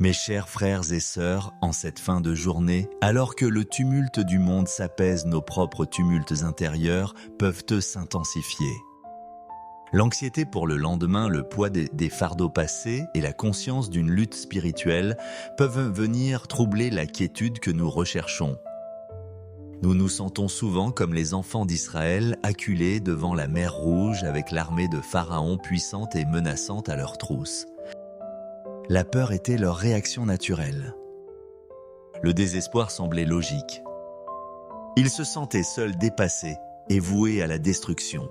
Mes chers frères et sœurs, en cette fin de journée, alors que le tumulte du monde s'apaise, nos propres tumultes intérieurs peuvent s'intensifier. L'anxiété pour le lendemain, le poids des fardeaux passés et la conscience d'une lutte spirituelle peuvent venir troubler la quiétude que nous recherchons. Nous nous sentons souvent comme les enfants d'Israël acculés devant la mer Rouge avec l'armée de Pharaon puissante et menaçante à leur trousse. La peur était leur réaction naturelle. Le désespoir semblait logique. Ils se sentaient seuls, dépassés et voués à la destruction.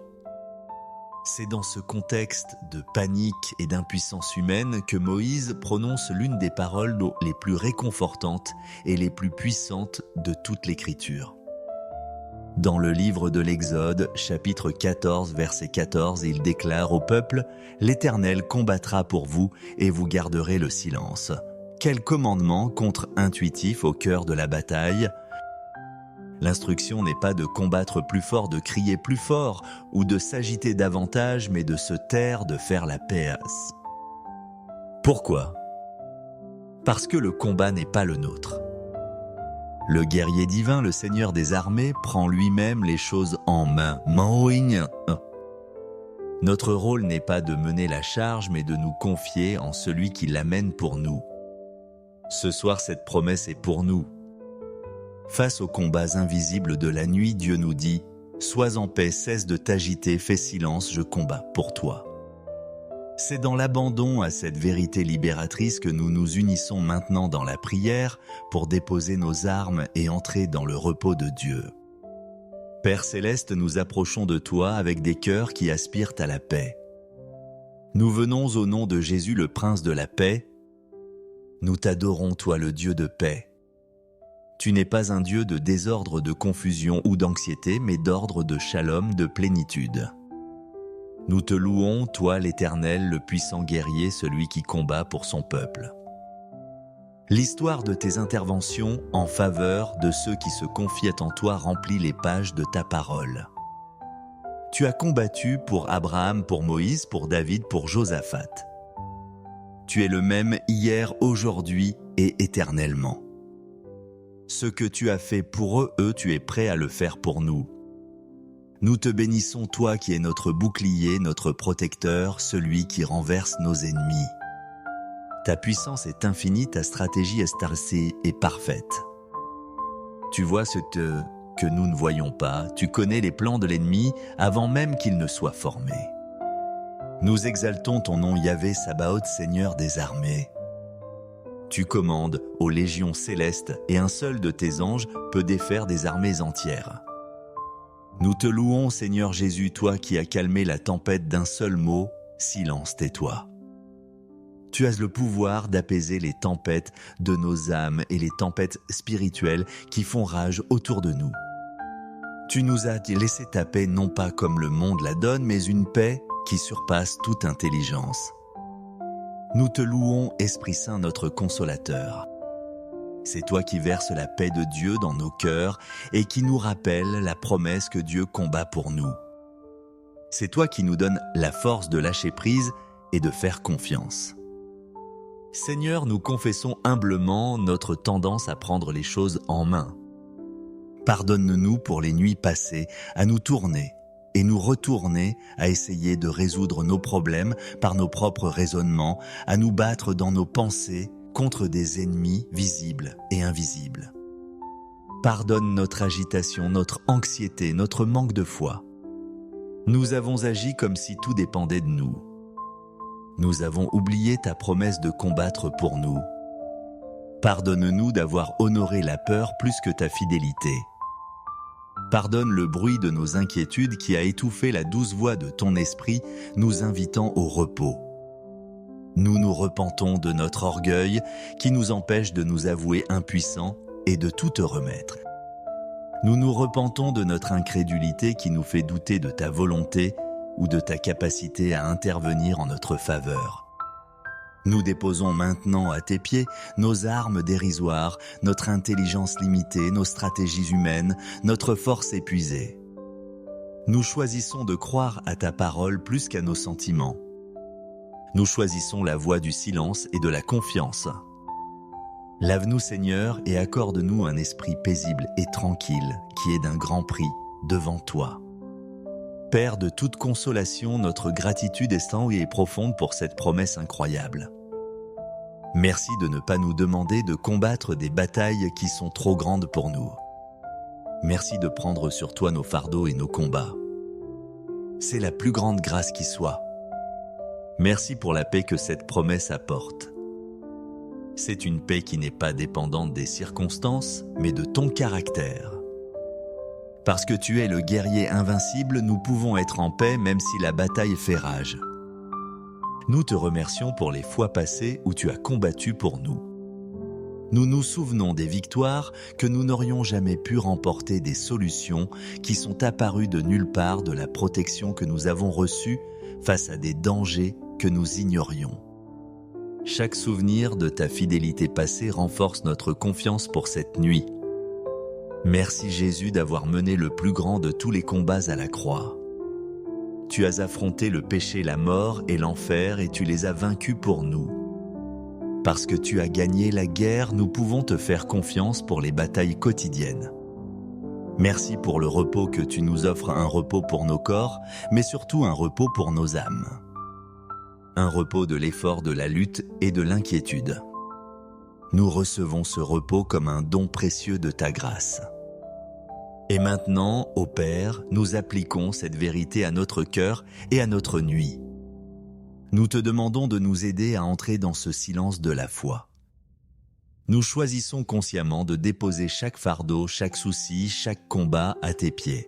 C'est dans ce contexte de panique et d'impuissance humaine que Moïse prononce l'une des paroles les plus réconfortantes et les plus puissantes de toute l'Écriture. Dans le livre de l'Exode, chapitre 14, verset 14, il déclare au peuple « L'Éternel combattra pour vous et vous garderez le silence ». Quel commandement contre-intuitif au cœur de la bataille! L'instruction n'est pas de combattre plus fort, de crier plus fort ou de s'agiter davantage, mais de se taire, de faire la paix. Pourquoi? Parce que le combat n'est pas le nôtre. Le guerrier divin, le Seigneur des armées, prend lui-même les choses en main. Notre rôle n'est pas de mener la charge, mais de nous confier en celui qui l'amène pour nous. Ce soir, cette promesse est pour nous. Face aux combats invisibles de la nuit, Dieu nous dit « Sois en paix, cesse de t'agiter, fais silence, je combats pour toi ». C'est dans l'abandon à cette vérité libératrice que nous nous unissons maintenant dans la prière pour déposer nos armes et entrer dans le repos de Dieu. Père Céleste, nous approchons de toi avec des cœurs qui aspirent à la paix. Nous venons au nom de Jésus, le Prince de la paix. Nous t'adorons, toi le Dieu de paix. Tu n'es pas un Dieu de désordre, de confusion ou d'anxiété, mais d'ordre, de shalom, de plénitude. Nous te louons, toi l'Éternel, le puissant guerrier, celui qui combat pour son peuple. L'histoire de tes interventions en faveur de ceux qui se confient en toi remplit les pages de ta parole. Tu as combattu pour Abraham, pour Moïse, pour David, pour Josaphat. Tu es le même hier, aujourd'hui et éternellement. Ce que tu as fait pour eux, tu es prêt à le faire pour nous. Nous te bénissons, toi qui es notre bouclier, notre protecteur, celui qui renverse nos ennemis. Ta puissance est infinie, ta stratégie est parfaite. Tu vois ce que nous ne voyons pas, tu connais les plans de l'ennemi avant même qu'il ne soit formé. Nous exaltons ton nom Yahvé Sabaoth, Seigneur des armées. Tu commandes aux légions célestes et un seul de tes anges peut défaire des armées entières. Nous te louons, Seigneur Jésus, toi qui as calmé la tempête d'un seul mot, silence, tais-toi. Tu as le pouvoir d'apaiser les tempêtes de nos âmes et les tempêtes spirituelles qui font rage autour de nous. Tu nous as laissé ta paix non pas comme le monde la donne, mais une paix qui surpasse toute intelligence. Nous te louons, Esprit Saint, notre consolateur. C'est toi qui verses la paix de Dieu dans nos cœurs et qui nous rappelle la promesse que Dieu combat pour nous. C'est toi qui nous donnes la force de lâcher prise et de faire confiance. Seigneur, nous confessons humblement notre tendance à prendre les choses en main. Pardonne-nous pour les nuits passées à nous tourner et nous retourner à essayer de résoudre nos problèmes par nos propres raisonnements, à nous battre dans nos pensées contre des ennemis visibles et invisibles. Pardonne notre agitation, notre anxiété, notre manque de foi. Nous avons agi comme si tout dépendait de nous. Nous avons oublié ta promesse de combattre pour nous. Pardonne-nous d'avoir honoré la peur plus que ta fidélité. Pardonne le bruit de nos inquiétudes qui a étouffé la douce voix de ton esprit, nous invitant au repos. Nous nous repentons de notre orgueil qui nous empêche de nous avouer impuissants et de tout te remettre. Nous nous repentons de notre incrédulité qui nous fait douter de ta volonté ou de ta capacité à intervenir en notre faveur. Nous déposons maintenant à tes pieds nos armes dérisoires, notre intelligence limitée, nos stratégies humaines, notre force épuisée. Nous choisissons de croire à ta parole plus qu'à nos sentiments. Nous choisissons la voie du silence et de la confiance. Lave-nous Seigneur et accorde-nous un esprit paisible et tranquille qui est d'un grand prix devant toi. Père de toute consolation, notre gratitude est sans et profonde pour cette promesse incroyable. Merci de ne pas nous demander de combattre des batailles qui sont trop grandes pour nous. Merci de prendre sur toi nos fardeaux et nos combats. C'est la plus grande grâce qui soit. Merci pour la paix que cette promesse apporte. C'est une paix qui n'est pas dépendante des circonstances, mais de ton caractère. Parce que tu es le guerrier invincible, nous pouvons être en paix même si la bataille fait rage. Nous te remercions pour les fois passées où tu as combattu pour nous. Nous nous souvenons des victoires que nous n'aurions jamais pu remporter, des solutions qui sont apparues de nulle part, de la protection que nous avons reçue face à des dangers que nous ignorions. Chaque souvenir de ta fidélité passée renforce notre confiance pour cette nuit. Merci Jésus d'avoir mené le plus grand de tous les combats à la croix. Tu as affronté le péché, la mort et l'enfer et tu les as vaincus pour nous. Parce que tu as gagné la guerre, nous pouvons te faire confiance pour les batailles quotidiennes. Merci pour le repos que tu nous offres, un repos pour nos corps, mais surtout un repos pour nos âmes. Un repos de l'effort, de la lutte et de l'inquiétude. Nous recevons ce repos comme un don précieux de ta grâce. Et maintenant, ô Père, nous appliquons cette vérité à notre cœur et à notre nuit. Nous te demandons de nous aider à entrer dans ce silence de la foi. Nous choisissons consciemment de déposer chaque fardeau, chaque souci, chaque combat à tes pieds.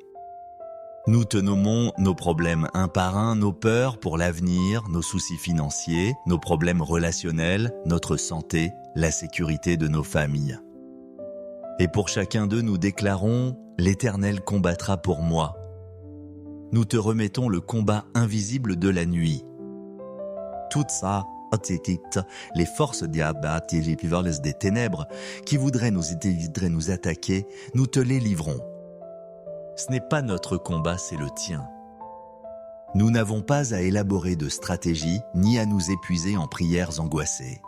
Nous te nommons nos problèmes un par un, nos peurs pour l'avenir, nos soucis financiers, nos problèmes relationnels, notre santé, la sécurité de nos familles. Et pour chacun d'eux, nous déclarons « L'Éternel combattra pour moi ». Nous te remettons le combat invisible de la nuit. Tout ça, les forces des ténèbres qui voudraient nous attaquer, nous te les livrons. Ce n'est pas notre combat, c'est le tien. Nous n'avons pas à élaborer de stratégie ni à nous épuiser en prières angoissées.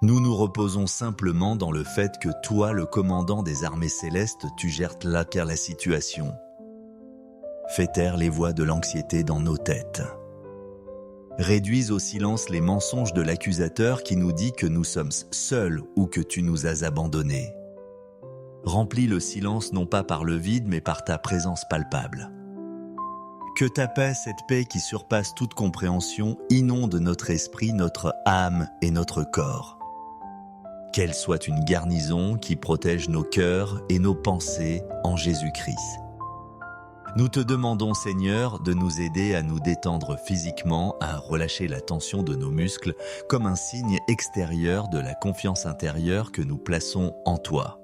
Nous nous reposons simplement dans le fait que toi, le commandant des armées célestes, tu gères la situation. Fais taire les voix de l'anxiété dans nos têtes. Réduis au silence les mensonges de l'accusateur qui nous dit que nous sommes seuls ou que tu nous as abandonnés. Remplis le silence non pas par le vide mais par ta présence palpable. Que ta paix, cette paix qui surpasse toute compréhension, inonde notre esprit, notre âme et notre corps. Qu'elle soit une garnison qui protège nos cœurs et nos pensées en Jésus-Christ. Nous te demandons, Seigneur, de nous aider à nous détendre physiquement, à relâcher la tension de nos muscles comme un signe extérieur de la confiance intérieure que nous plaçons en toi.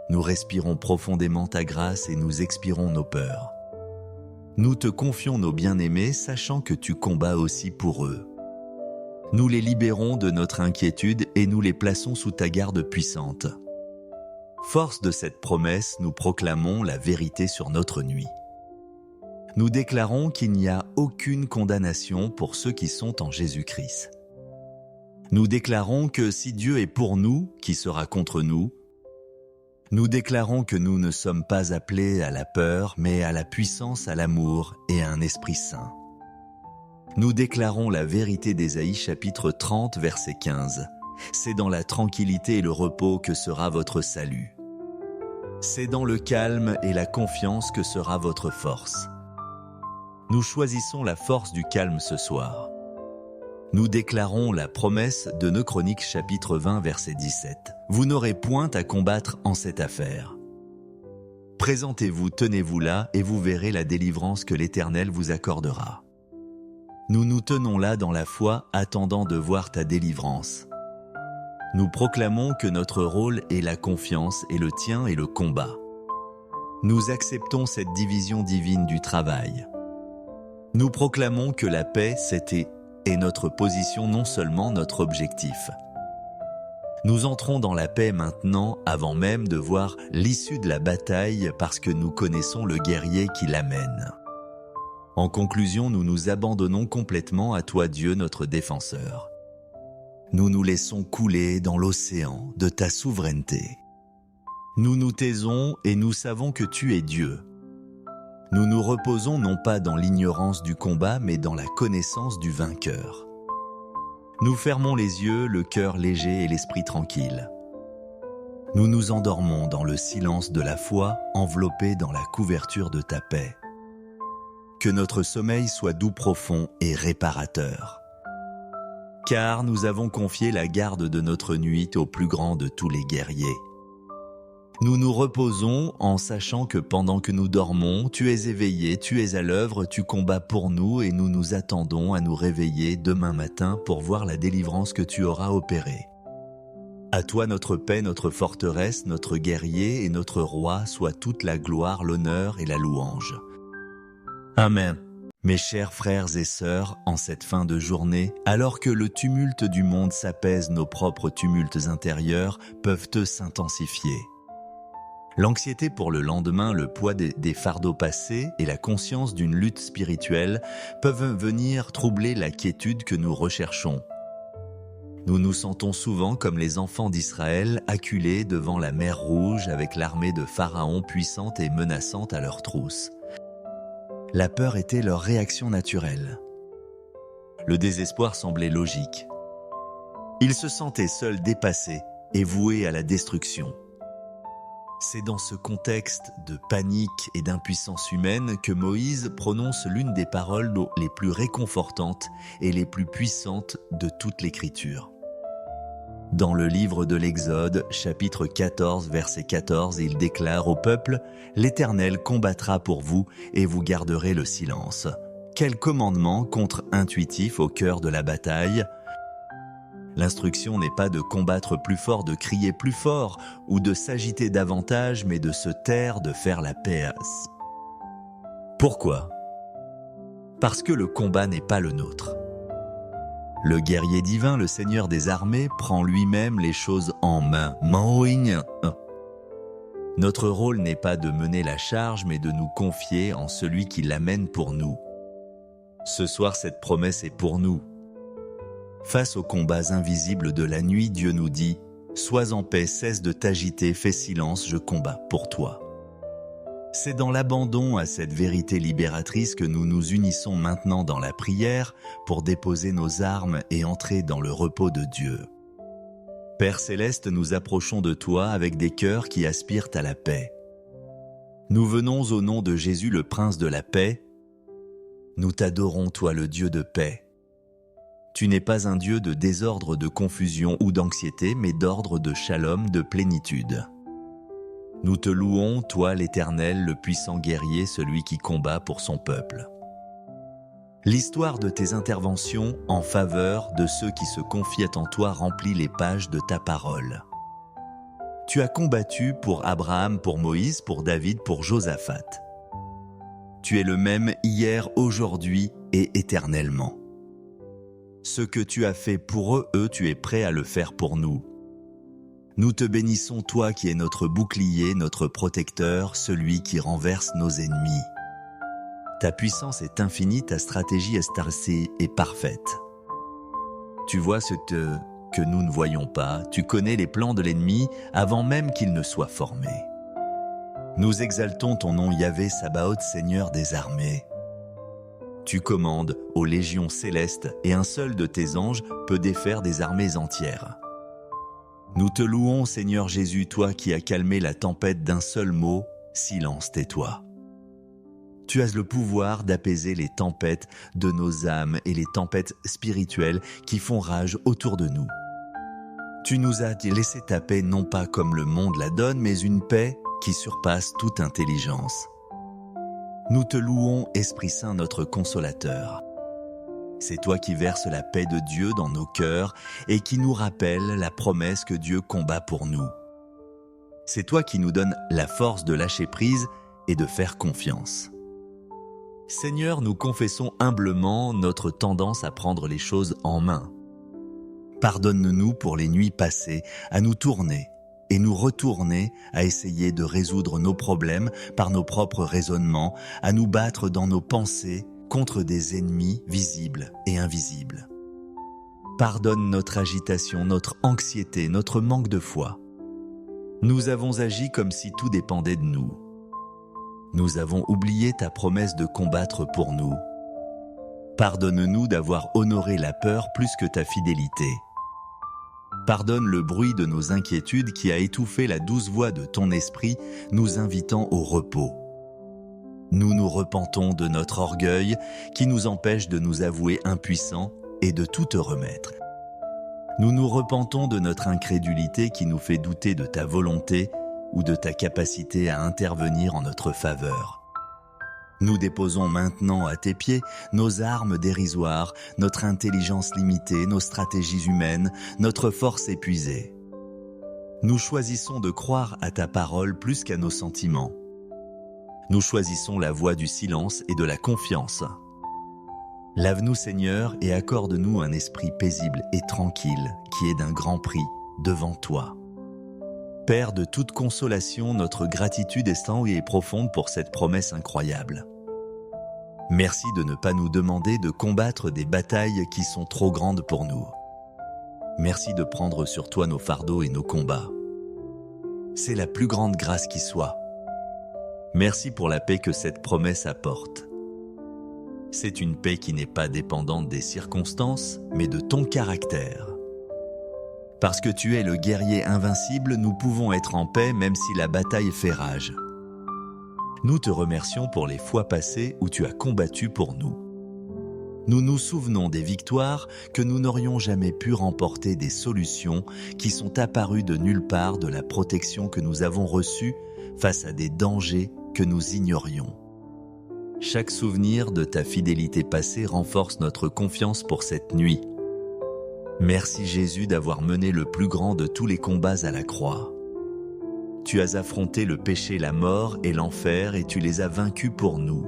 Nous respirons profondément ta grâce et nous expirons nos peurs. Nous te confions nos bien-aimés, sachant que tu combats aussi pour eux. Nous les libérons de notre inquiétude et nous les plaçons sous ta garde puissante. Force de cette promesse, nous proclamons la vérité sur notre nuit. Nous déclarons qu'il n'y a aucune condamnation pour ceux qui sont en Jésus-Christ. Nous déclarons que si Dieu est pour nous, qui sera contre nous? Nous déclarons que nous ne sommes pas appelés à la peur, mais à la puissance, à l'amour et à un esprit saint. Nous déclarons la vérité d'Ésaïe chapitre 30 verset 15. C'est dans la tranquillité et le repos que sera votre salut. C'est dans le calme et la confiance que sera votre force. Nous choisissons la force du calme ce soir. Nous déclarons la promesse de 2 Chroniques chapitre 20 verset 17. Vous n'aurez point à combattre en cette affaire. Présentez-vous, tenez-vous là et vous verrez la délivrance que l'Éternel vous accordera. Nous nous tenons là dans la foi, attendant de voir ta délivrance. Nous proclamons que notre rôle est la confiance et le tien est le combat. Nous acceptons cette division divine du travail. Nous proclamons que la paix, c'était et notre position, non seulement notre objectif. Nous entrons dans la paix maintenant, avant même de voir l'issue de la bataille, parce que nous connaissons le guerrier qui l'amène. En conclusion, nous nous abandonnons complètement à toi, Dieu, notre défenseur. Nous nous laissons couler dans l'océan de ta souveraineté. Nous nous taisons et nous savons que tu es Dieu. Nous nous reposons non pas dans l'ignorance du combat, mais dans la connaissance du vainqueur. Nous fermons les yeux, le cœur léger et l'esprit tranquille. Nous nous endormons dans le silence de la foi, enveloppés dans la couverture de ta paix. Que notre sommeil soit doux, profond et réparateur. Car nous avons confié la garde de notre nuit au plus grand de tous les guerriers. Nous nous reposons en sachant que pendant que nous dormons, tu es éveillé, tu es à l'œuvre, tu combats pour nous et nous nous attendons à nous réveiller demain matin pour voir la délivrance que tu auras opérée. À toi notre paix, notre forteresse, notre guerrier et notre roi, soit toute la gloire, l'honneur et la louange. Amen. Mes chers frères et sœurs, en cette fin de journée, alors que le tumulte du monde s'apaise, nos propres tumultes intérieurs peuvent s'intensifier. L'anxiété pour le lendemain, le poids des fardeaux passés et la conscience d'une lutte spirituelle peuvent venir troubler la quiétude que nous recherchons. Nous nous sentons souvent comme les enfants d'Israël acculés devant la mer Rouge avec l'armée de Pharaon puissante et menaçante à leur trousse. La peur était leur réaction naturelle. Le désespoir semblait logique. Ils se sentaient seuls, dépassés et voués à la destruction. C'est dans ce contexte de panique et d'impuissance humaine que Moïse prononce l'une des paroles les plus réconfortantes et les plus puissantes de toute l'Écriture. Dans le livre de l'Exode, chapitre 14, verset 14, il déclare au peuple « L'Éternel combattra pour vous et vous garderez le silence ». Quel commandement contre-intuitif au cœur de la bataille! L'instruction n'est pas de combattre plus fort, de crier plus fort ou de s'agiter davantage, mais de se taire, de faire la paix. Pourquoi? Parce que le combat n'est pas le nôtre. Le guerrier divin, le Seigneur des armées, prend lui-même les choses en main. Notre rôle n'est pas de mener la charge, mais de nous confier en celui qui l'amène pour nous. Ce soir, cette promesse est pour nous. Face aux combats invisibles de la nuit, Dieu nous dit « Sois en paix, cesse de t'agiter, fais silence, je combats pour toi ». C'est dans l'abandon à cette vérité libératrice que nous nous unissons maintenant dans la prière pour déposer nos armes et entrer dans le repos de Dieu. Père Céleste, nous approchons de toi avec des cœurs qui aspirent à la paix. Nous venons au nom de Jésus, le Prince de la paix. Nous t'adorons, toi le Dieu de paix. Tu n'es pas un Dieu de désordre, de confusion ou d'anxiété, mais d'ordre, de shalom, de plénitude. Nous te louons, toi l'Éternel, le puissant guerrier, celui qui combat pour son peuple. L'histoire de tes interventions en faveur de ceux qui se confient en toi remplit les pages de ta parole. Tu as combattu pour Abraham, pour Moïse, pour David, pour Josaphat. Tu es le même hier, aujourd'hui et éternellement. Ce que tu as fait pour eux, tu es prêt à le faire pour nous. Nous te bénissons, toi qui es notre bouclier, notre protecteur, celui qui renverse nos ennemis. Ta puissance est infinie, ta stratégie est parfaite. Tu vois ce que nous ne voyons pas, tu connais les plans de l'ennemi avant même qu'il ne soit formé. Nous exaltons ton nom Yahvé Sabaoth, Seigneur des armées. Tu commandes aux légions célestes et un seul de tes anges peut défaire des armées entières. Nous te louons, Seigneur Jésus, toi qui as calmé la tempête d'un seul mot, silence, tais-toi. Tu as le pouvoir d'apaiser les tempêtes de nos âmes et les tempêtes spirituelles qui font rage autour de nous. Tu nous as laissé ta paix non pas comme le monde la donne, mais une paix qui surpasse toute intelligence. Nous te louons, Esprit Saint, notre consolateur. C'est toi qui verses la paix de Dieu dans nos cœurs et qui nous rappelle la promesse que Dieu combat pour nous. C'est toi qui nous donnes la force de lâcher prise et de faire confiance. Seigneur, nous confessons humblement notre tendance à prendre les choses en main. Pardonne-nous pour les nuits passées à nous tourner et nous retourner à essayer de résoudre nos problèmes par nos propres raisonnements, à nous battre dans nos pensées contre des ennemis visibles et invisibles. Pardonne notre agitation, notre anxiété, notre manque de foi. Nous avons agi comme si tout dépendait de nous. Nous avons oublié ta promesse de combattre pour nous. Pardonne-nous d'avoir honoré la peur plus que ta fidélité. Pardonne le bruit de nos inquiétudes qui a étouffé la douce voix de ton esprit, nous invitant au repos. Nous nous repentons de notre orgueil qui nous empêche de nous avouer impuissants et de tout te remettre. Nous nous repentons de notre incrédulité qui nous fait douter de ta volonté ou de ta capacité à intervenir en notre faveur. Nous déposons maintenant à tes pieds nos armes dérisoires, notre intelligence limitée, nos stratégies humaines, notre force épuisée. Nous choisissons de croire à ta parole plus qu'à nos sentiments. Nous choisissons la voie du silence et de la confiance. Lave-nous, Seigneur, et accorde-nous un esprit paisible et tranquille qui est d'un grand prix devant toi. Père de toute consolation, notre gratitude est sans et profonde pour cette promesse incroyable. Merci de ne pas nous demander de combattre des batailles qui sont trop grandes pour nous. Merci de prendre sur toi nos fardeaux et nos combats. C'est la plus grande grâce qui soit. Merci pour la paix que cette promesse apporte. C'est une paix qui n'est pas dépendante des circonstances, mais de ton caractère. Parce que tu es le guerrier invincible, nous pouvons être en paix même si la bataille fait rage. Nous te remercions pour les fois passées où tu as combattu pour nous. Nous nous souvenons des victoires que nous n'aurions jamais pu remporter, des solutions qui sont apparues de nulle part, de la protection que nous avons reçue face à des dangers que nous ignorions. Chaque souvenir de ta fidélité passée renforce notre confiance pour cette nuit. Merci Jésus d'avoir mené le plus grand de tous les combats à la croix. Tu as affronté le péché, la mort et l'enfer et tu les as vaincus pour nous.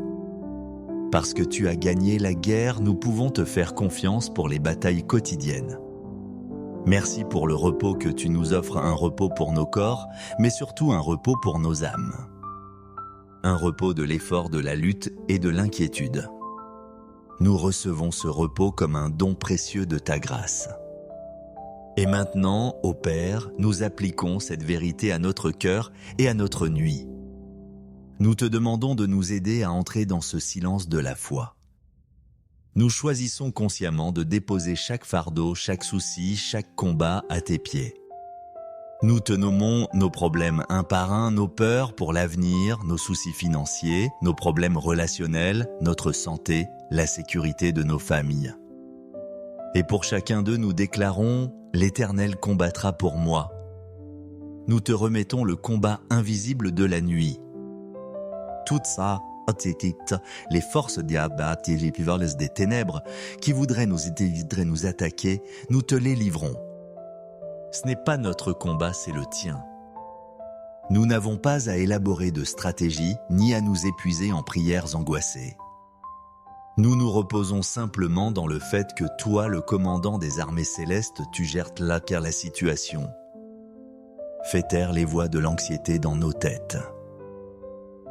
Parce que tu as gagné la guerre, nous pouvons te faire confiance pour les batailles quotidiennes. Merci pour le repos que tu nous offres, un repos pour nos corps, mais surtout un repos pour nos âmes. Un repos de l'effort, de la lutte et de l'inquiétude. Nous recevons ce repos comme un don précieux de ta grâce. Et maintenant, ô Père, nous appliquons cette vérité à notre cœur et à notre nuit. Nous te demandons de nous aider à entrer dans ce silence de la foi. Nous choisissons consciemment de déposer chaque fardeau, chaque souci, chaque combat à tes pieds. Nous te nommons nos problèmes un par un, nos peurs pour l'avenir, nos soucis financiers, nos problèmes relationnels, notre santé, la sécurité de nos familles. Et pour chacun d'eux, nous déclarons « L'Éternel combattra pour moi ». Nous te remettons le combat invisible de la nuit. Tout ça, les forces des ténèbres qui voudraient nous attaquer, nous te les livrons. Ce n'est pas notre combat, c'est le tien. Nous n'avons pas à élaborer de stratégie ni à nous épuiser en prières angoissées. Nous nous reposons simplement dans le fait que toi, le commandant des armées célestes, tu gères la situation. Fais taire les voix de l'anxiété dans nos têtes.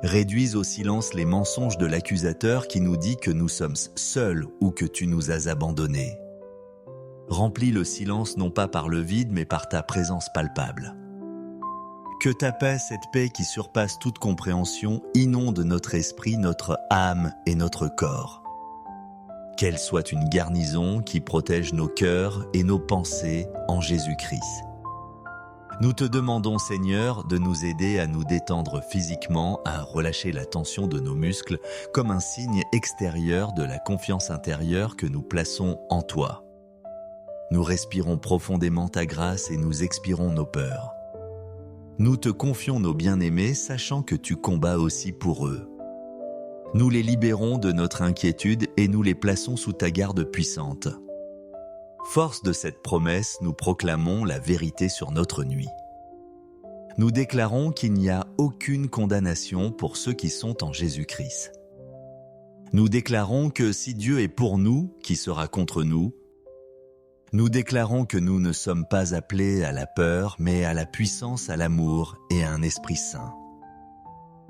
Réduis au silence les mensonges de l'accusateur qui nous dit que nous sommes seuls ou que tu nous as abandonnés. Remplis le silence non pas par le vide mais par ta présence palpable. Que ta paix, cette paix qui surpasse toute compréhension, inonde notre esprit, notre âme et notre corps. Qu'elle soit une garnison qui protège nos cœurs et nos pensées en Jésus-Christ. Nous te demandons, Seigneur, de nous aider à nous détendre physiquement, à relâcher la tension de nos muscles comme un signe extérieur de la confiance intérieure que nous plaçons en toi. Nous respirons profondément ta grâce et nous expirons nos peurs. Nous te confions nos bien-aimés, sachant que tu combats aussi pour eux. Nous les libérons de notre inquiétude et nous les plaçons sous ta garde puissante. Force de cette promesse, nous proclamons la vérité sur notre nuit. Nous déclarons qu'il n'y a aucune condamnation pour ceux qui sont en Jésus-Christ. Nous déclarons que si Dieu est pour nous, qui sera contre nous? Nous déclarons que nous ne sommes pas appelés à la peur, mais à la puissance, à l'amour et à un esprit saint.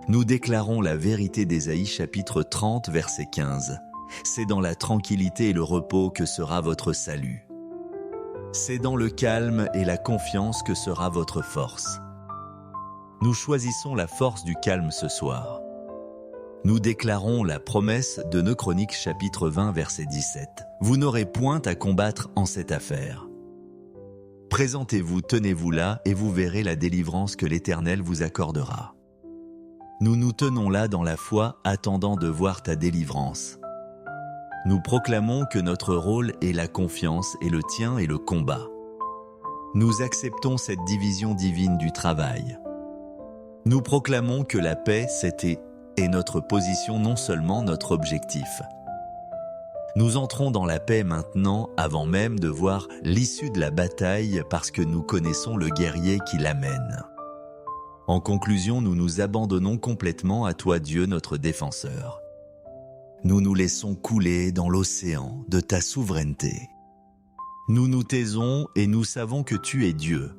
Nous déclarons la vérité d'Ésaïe chapitre 30 verset 15. C'est dans la tranquillité et le repos que sera votre salut. C'est dans le calme et la confiance que sera votre force. Nous choisissons la force du calme ce soir. Nous déclarons la promesse de 2 Chroniques chapitre 20 verset 17. Vous n'aurez point à combattre en cette affaire. Présentez-vous, tenez-vous là et vous verrez la délivrance que l'Éternel vous accordera. Nous nous tenons là dans la foi, attendant de voir ta délivrance. Nous proclamons que notre rôle est la confiance et le tien est le combat. Nous acceptons cette division divine du travail. Nous proclamons que la paix, c'était et notre position, non seulement notre objectif. Nous entrons dans la paix maintenant, avant même de voir l'issue de la bataille, parce que nous connaissons le guerrier qui l'amène. En conclusion, nous nous abandonnons complètement à toi, Dieu, notre défenseur. Nous nous laissons couler dans l'océan de ta souveraineté. Nous nous taisons et nous savons que tu es Dieu.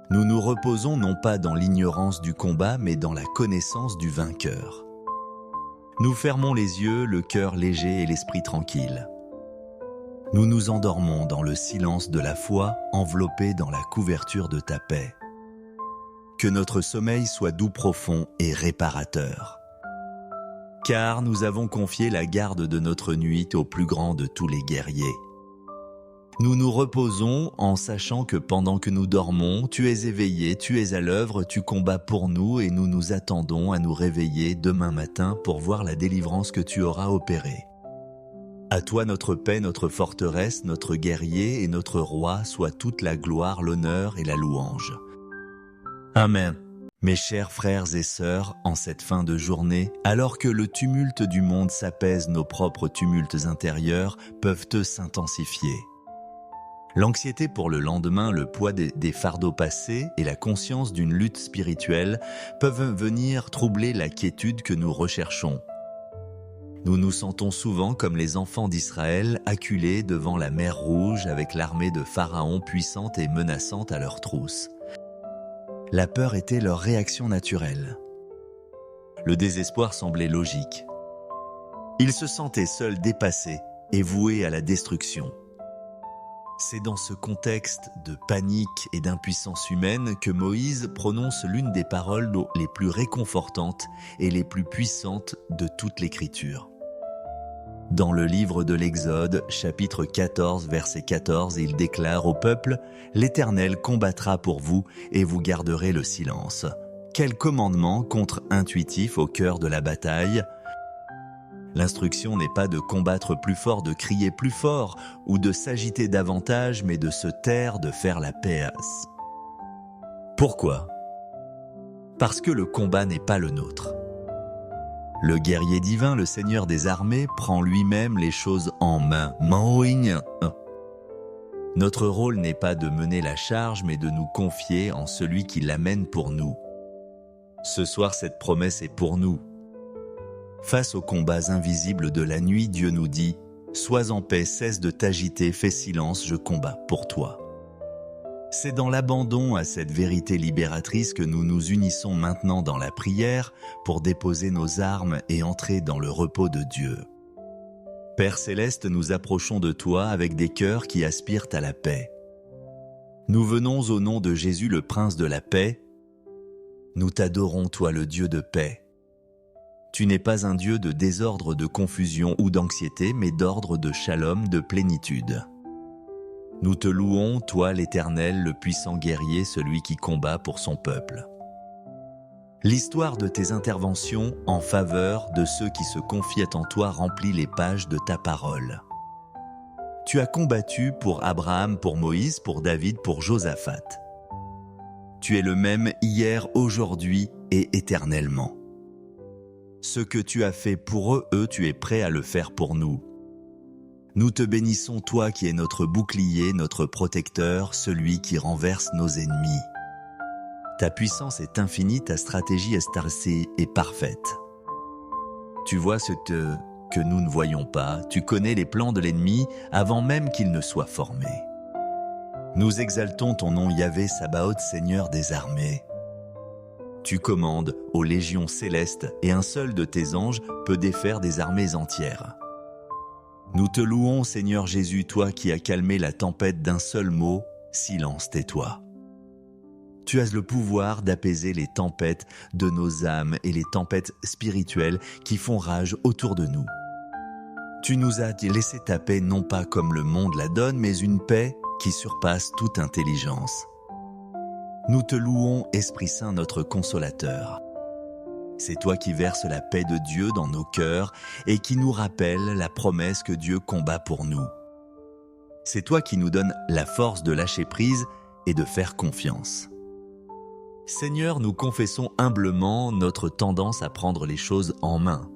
Nous nous reposons non pas dans l'ignorance du combat, mais dans la connaissance du vainqueur. Nous fermons les yeux, le cœur léger et l'esprit tranquille. Nous nous endormons dans le silence de la foi, enveloppés dans la couverture de ta paix. Que notre sommeil soit doux, profond et réparateur. Car nous avons confié la garde de notre nuit au plus grand de tous les guerriers. Nous nous reposons en sachant que pendant que nous dormons, tu es éveillé, tu es à l'œuvre, tu combats pour nous et nous nous attendons à nous réveiller demain matin pour voir la délivrance que tu auras opérée. À toi notre paix, notre forteresse, notre guerrier et notre roi, soit toute la gloire, l'honneur et la louange. Amen. Mes chers frères et sœurs, en cette fin de journée, alors que le tumulte du monde s'apaise, nos propres tumultes intérieurs peuvent s'intensifier. L'anxiété pour le lendemain, le poids des fardeaux passés et la conscience d'une lutte spirituelle peuvent venir troubler la quiétude que nous recherchons. Nous nous sentons souvent comme les enfants d'Israël acculés devant la mer Rouge avec l'armée de Pharaon puissante et menaçante à leur trousse. La peur était leur réaction naturelle. Le désespoir semblait logique. Ils se sentaient seuls, dépassés et voués à la destruction. C'est dans ce contexte de panique et d'impuissance humaine que Moïse prononce l'une des paroles les plus réconfortantes et les plus puissantes de toute l'Écriture. Dans le livre de l'Exode, chapitre 14, verset 14, il déclare au peuple « L'Éternel combattra pour vous et vous garderez le silence ». Quel commandement contre-intuitif au cœur de la bataille! L'instruction n'est pas de combattre plus fort, de crier plus fort ou de s'agiter davantage, mais de se taire, de faire la paix. Pourquoi? Parce que le combat n'est pas le nôtre. Le guerrier divin, le Seigneur des armées, prend lui-même les choses en main. Notre rôle n'est pas de mener la charge, mais de nous confier en celui qui l'amène pour nous. Ce soir, cette promesse est pour nous. Face aux combats invisibles de la nuit, Dieu nous dit « Sois en paix, cesse de t'agiter, fais silence, je combats pour toi ». C'est dans l'abandon à cette vérité libératrice que nous nous unissons maintenant dans la prière pour déposer nos armes et entrer dans le repos de Dieu. Père Céleste, nous approchons de toi avec des cœurs qui aspirent à la paix. Nous venons au nom de Jésus, le Prince de la paix. Nous t'adorons, toi le Dieu de paix. Tu n'es pas un Dieu de désordre, de confusion ou d'anxiété, mais d'ordre, de shalom, de plénitude. Nous te louons, toi l'Éternel, le puissant guerrier, celui qui combat pour son peuple. L'histoire de tes interventions en faveur de ceux qui se confient en toi remplit les pages de ta parole. Tu as combattu pour Abraham, pour Moïse, pour David, pour Josaphat. Tu es le même hier, aujourd'hui et éternellement. Ce que tu as fait pour eux, tu es prêt à le faire pour nous. Nous te bénissons, toi qui es notre bouclier, notre protecteur, celui qui renverse nos ennemis. Ta puissance est infinie, ta stratégie est parfaite. Tu vois ce que nous ne voyons pas, tu connais les plans de l'ennemi avant même qu'il ne soit formé. Nous exaltons ton nom Yahvé Sabaoth, Seigneur des armées. Tu commandes aux légions célestes et un seul de tes anges peut défaire des armées entières. Nous te louons, Seigneur Jésus, toi qui as calmé la tempête d'un seul mot, silence, tais-toi. Tu as le pouvoir d'apaiser les tempêtes de nos âmes et les tempêtes spirituelles qui font rage autour de nous. Tu nous as laissé ta paix non pas comme le monde la donne, mais une paix qui surpasse toute intelligence. Nous te louons, Esprit Saint, notre consolateur. C'est toi qui verses la paix de Dieu dans nos cœurs et qui nous rappelle la promesse que Dieu combat pour nous. C'est toi qui nous donnes la force de lâcher prise et de faire confiance. Seigneur, nous confessons humblement notre tendance à prendre les choses en main.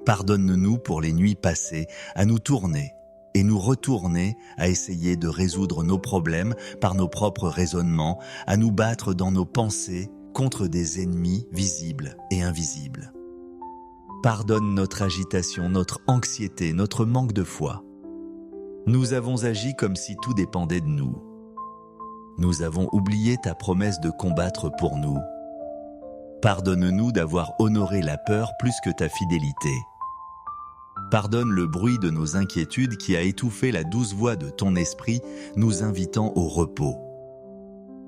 Pardonne-nous pour les nuits passées à nous tourner et nous retourner à essayer de résoudre nos problèmes par nos propres raisonnements, à nous battre dans nos pensées contre des ennemis visibles et invisibles. Pardonne notre agitation, notre anxiété, notre manque de foi. Nous avons agi comme si tout dépendait de nous. Nous avons oublié ta promesse de combattre pour nous. Pardonne-nous d'avoir honoré la peur plus que ta fidélité. Pardonne le bruit de nos inquiétudes qui a étouffé la douce voix de ton esprit, nous invitant au repos.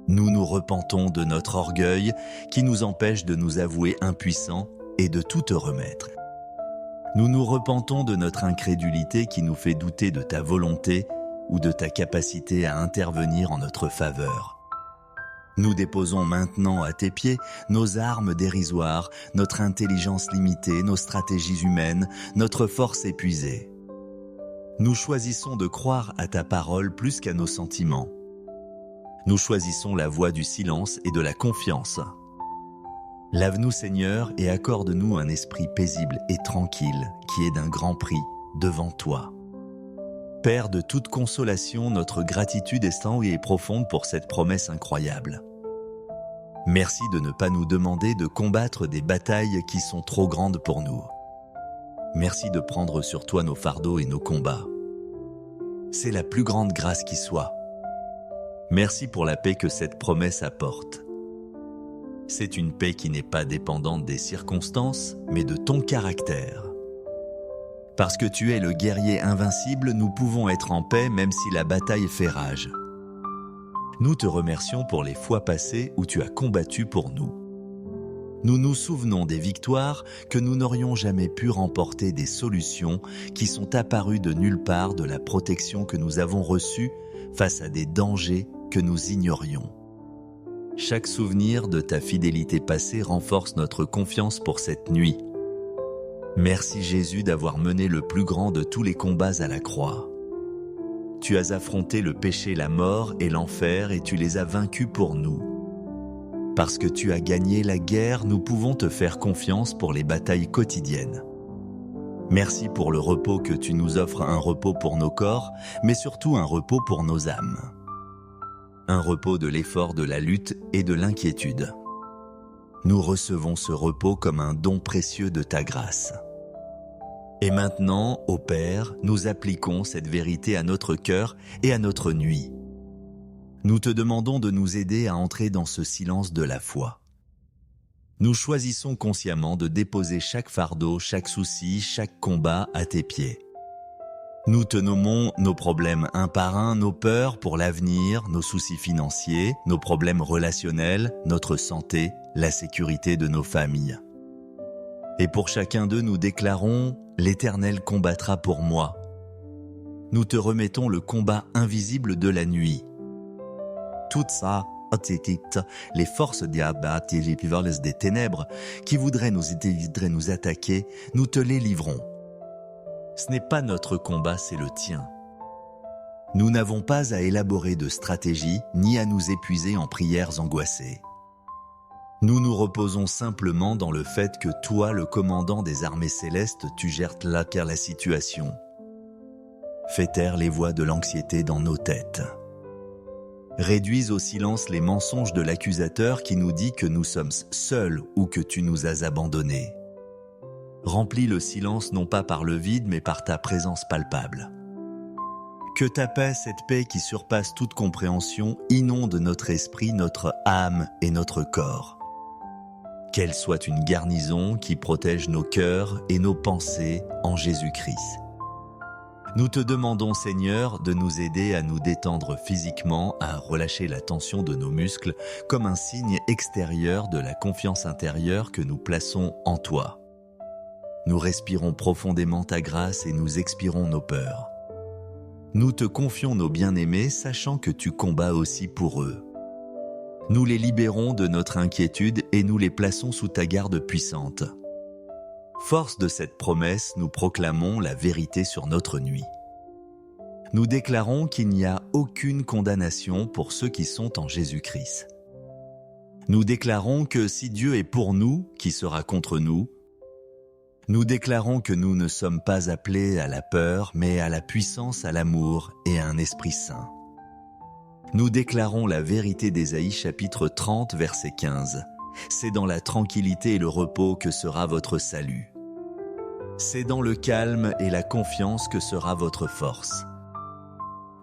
Nous nous repentons de notre orgueil qui nous empêche de nous avouer impuissants et de tout te remettre. Nous nous repentons de notre incrédulité qui nous fait douter de ta volonté ou de ta capacité à intervenir en notre faveur. Nous déposons maintenant à tes pieds nos armes dérisoires, notre intelligence limitée, nos stratégies humaines, notre force épuisée. Nous choisissons de croire à ta parole plus qu'à nos sentiments. Nous choisissons la voie du silence et de la confiance. Lave-nous, Seigneur, et accorde-nous un esprit paisible et tranquille qui est d'un grand prix devant toi. Père de toute consolation, notre gratitude est sans et profonde pour cette promesse incroyable. Merci de ne pas nous demander de combattre des batailles qui sont trop grandes pour nous. Merci de prendre sur toi nos fardeaux et nos combats. C'est la plus grande grâce qui soit. Merci pour la paix que cette promesse apporte. C'est une paix qui n'est pas dépendante des circonstances, mais de ton caractère. Parce que tu es le guerrier invincible, nous pouvons être en paix même si la bataille fait rage. Nous te remercions pour les fois passées où tu as combattu pour nous. Nous nous souvenons des victoires que nous n'aurions jamais pu remporter, des solutions qui sont apparues de nulle part, de la protection que nous avons reçue face à des dangers que nous ignorions. Chaque souvenir de ta fidélité passée renforce notre confiance pour cette nuit. Merci Jésus d'avoir mené le plus grand de tous les combats à la croix. Tu as affronté le péché, la mort et l'enfer et tu les as vaincus pour nous. Parce que tu as gagné la guerre, nous pouvons te faire confiance pour les batailles quotidiennes. Merci pour le repos que tu nous offres, un repos pour nos corps, mais surtout un repos pour nos âmes. Un repos de l'effort, de la lutte et de l'inquiétude. Nous recevons ce repos comme un don précieux de ta grâce. Et maintenant, ô Père, nous appliquons cette vérité à notre cœur et à notre nuit. Nous te demandons de nous aider à entrer dans ce silence de la foi. Nous choisissons consciemment de déposer chaque fardeau, chaque souci, chaque combat à tes pieds. Nous te nommons nos problèmes un par un, nos peurs pour l'avenir, nos soucis financiers, nos problèmes relationnels, notre santé, la sécurité de nos familles. Et pour chacun d'eux, nous déclarons « L'Éternel combattra pour moi ». Nous te remettons le combat invisible de la nuit. Tout ça, les forces des ténèbres qui voudraient nous attaquer, nous te les livrons. Ce n'est pas notre combat, c'est le tien. Nous n'avons pas à élaborer de stratégie ni à nous épuiser en prières angoissées. Nous nous reposons simplement dans le fait que toi, le commandant des armées célestes, tu gères la situation. Fais taire les voix de l'anxiété dans nos têtes. Réduis au silence les mensonges de l'accusateur qui nous dit que nous sommes seuls ou que tu nous as abandonnés. Remplis le silence non pas par le vide mais par ta présence palpable. Que ta paix, cette paix qui surpasse toute compréhension, inonde notre esprit, notre âme et notre corps. Qu'elle soit une garnison qui protège nos cœurs et nos pensées en Jésus-Christ. Nous te demandons, Seigneur, de nous aider à nous détendre physiquement, à relâcher la tension de nos muscles, comme un signe extérieur de la confiance intérieure que nous plaçons en toi. Nous respirons profondément ta grâce et nous expirons nos peurs. Nous te confions nos bien-aimés, sachant que tu combats aussi pour eux. Nous les libérons de notre inquiétude et nous les plaçons sous ta garde puissante. Force de cette promesse, nous proclamons la vérité sur notre nuit. Nous déclarons qu'il n'y a aucune condamnation pour ceux qui sont en Jésus-Christ. Nous déclarons que si Dieu est pour nous, qui sera contre nous? Nous déclarons que nous ne sommes pas appelés à la peur, mais à la puissance, à l'amour et à un esprit saint. Nous déclarons la vérité d'Ésaïe chapitre 30 verset 15. C'est dans la tranquillité et le repos que sera votre salut. C'est dans le calme et la confiance que sera votre force.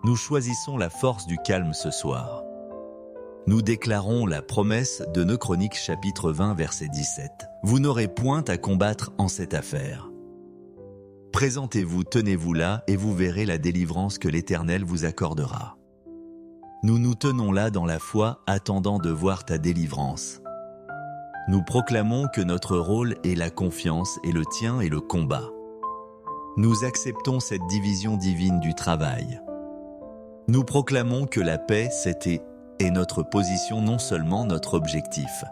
Nous choisissons la force du calme ce soir. Nous déclarons la promesse de 2 Chroniques chapitre 20 verset 17. Vous n'aurez point à combattre en cette affaire. Présentez-vous, tenez-vous là et vous verrez la délivrance que l'Éternel vous accordera. Nous nous tenons là dans la foi, attendant de voir ta délivrance. Nous proclamons que notre rôle est la confiance et le tien est le combat. Nous acceptons cette division divine du travail. Nous proclamons que la paix, c'était et notre position, non seulement notre objectif.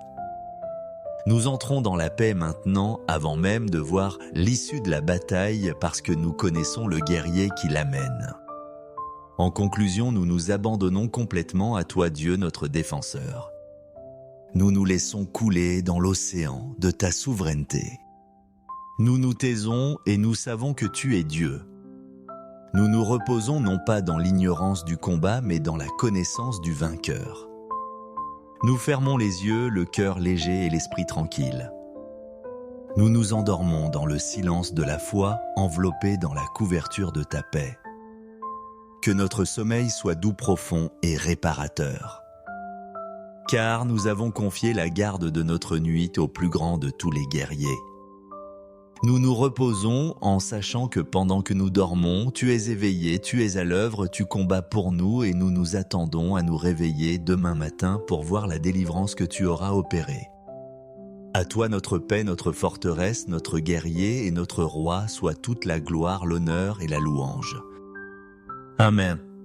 Nous entrons dans la paix maintenant, avant même de voir l'issue de la bataille, parce que nous connaissons le guerrier qui l'amène. En conclusion, nous nous abandonnons complètement à toi, Dieu, notre défenseur. Nous nous laissons couler dans l'océan de ta souveraineté. Nous nous taisons et nous savons que tu es Dieu. Nous nous reposons non pas dans l'ignorance du combat, mais dans la connaissance du vainqueur. Nous fermons les yeux, le cœur léger et l'esprit tranquille. Nous nous endormons dans le silence de la foi, enveloppés dans la couverture de ta paix. Que notre sommeil soit doux, profond et réparateur. Car nous avons confié la garde de notre nuit au plus grand de tous les guerriers. Nous nous reposons en sachant que pendant que nous dormons, tu es éveillé, tu es à l'œuvre, tu combats pour nous et nous nous attendons à nous réveiller demain matin pour voir la délivrance que tu auras opérée. À toi notre paix, notre forteresse, notre guerrier et notre roi, soit toute la gloire, l'honneur et la louange. Amen.